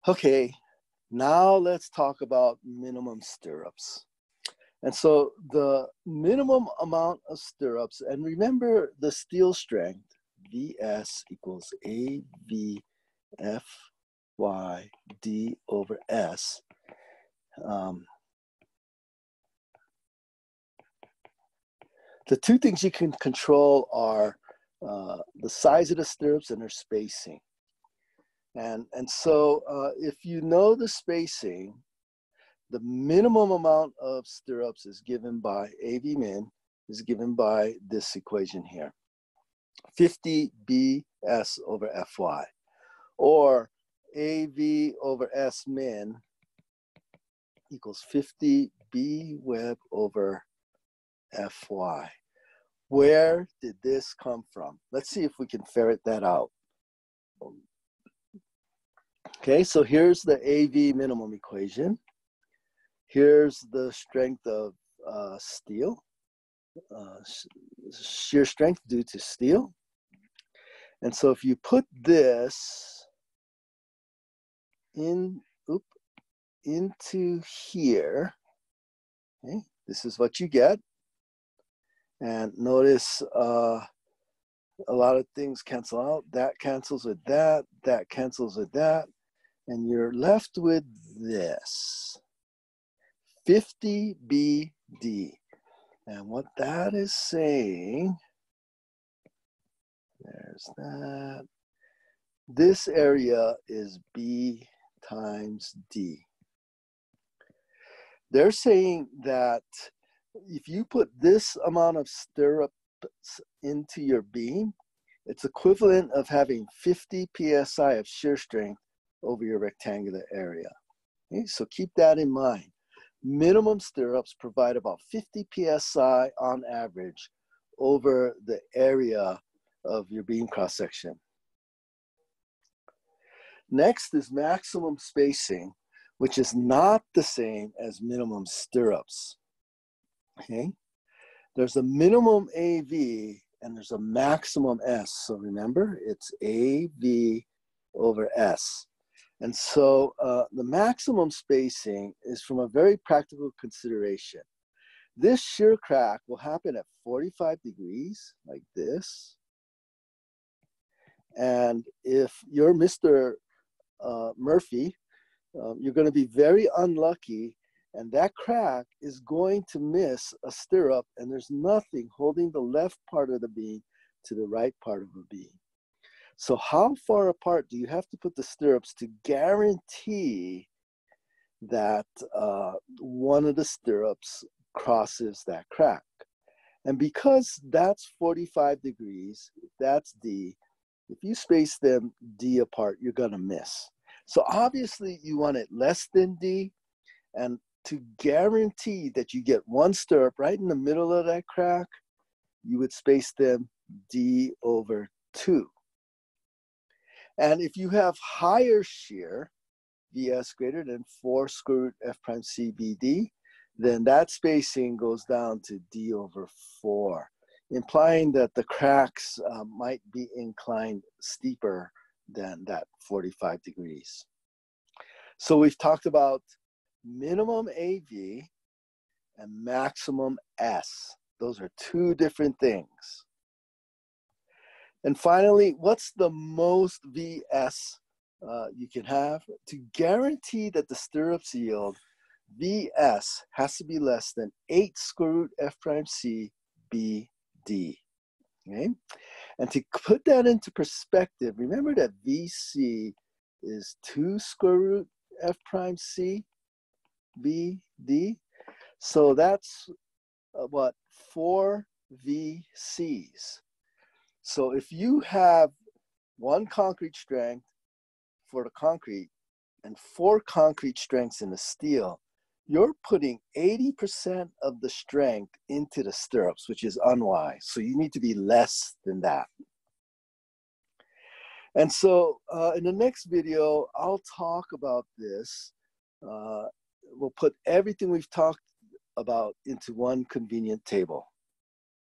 Okay, now let's talk about minimum stirrups. And so the minimum amount of stirrups, and remember the steel strength, Vs equals AV Fy d over S. The two things you can control are the size of the stirrups and their spacing. And so if you know the spacing, the minimum amount of stirrups is given by AV min is given by this equation here, 50 BS over Fy, or AV over S min equals 50 B web over Fy. Where did this come from? Let's see if we can ferret that out. Okay, so here's the AV minimum equation. Here's the strength of steel, shear strength due to steel. And so if you put this into here, okay, this is what you get. And notice a lot of things cancel out. That cancels with that, that cancels with that. And you're left with this, 50 BD. And what that is saying, there's that. This area is B times D. They're saying that if you put this amount of stirrups into your beam, it's equivalent of having 50 PSI of shear strength over your rectangular area. Okay, so keep that in mind. Minimum stirrups provide about 50 PSI on average over the area of your beam cross section. Next is maximum spacing, which is not the same as minimum stirrups. Okay, there's a minimum AV and there's a maximum S. So remember, it's AV over S. And so the maximum spacing is from a very practical consideration. This shear crack will happen at 45 degrees, like this. And if you're Mr. Murphy, you're going to be very unlucky, and that crack is going to miss a stirrup, and there's nothing holding the left part of the beam to the right part of the beam. So how far apart do you have to put the stirrups to guarantee that one of the stirrups crosses that crack? And because that's 45 degrees, that's D, if you space them D apart, you're gonna miss. So obviously you want it less than D, and to guarantee that you get one stirrup right in the middle of that crack, you would space them D over 2. And if you have higher shear, Vs greater than 4 square root F prime C BD, then that spacing goes down to D over 4, implying that the cracks might be inclined steeper than that 45 degrees. So we've talked about minimum AV and maximum S. Those are two different things. And finally, what's the most Vs you can have? To guarantee that the stirrups yield, Vs has to be less than 8 square root F prime C BD. Okay? And to put that into perspective, remember that Vc is 2 square root F prime C BD. So that's what, 4 VCs. So if you have one concrete strength for the concrete and 4 concrete strengths in the steel, you're putting 80% of the strength into the stirrups, which is unwise. So you need to be less than that. And so in the next video, I'll talk about this. We'll put everything we've talked about into one convenient table.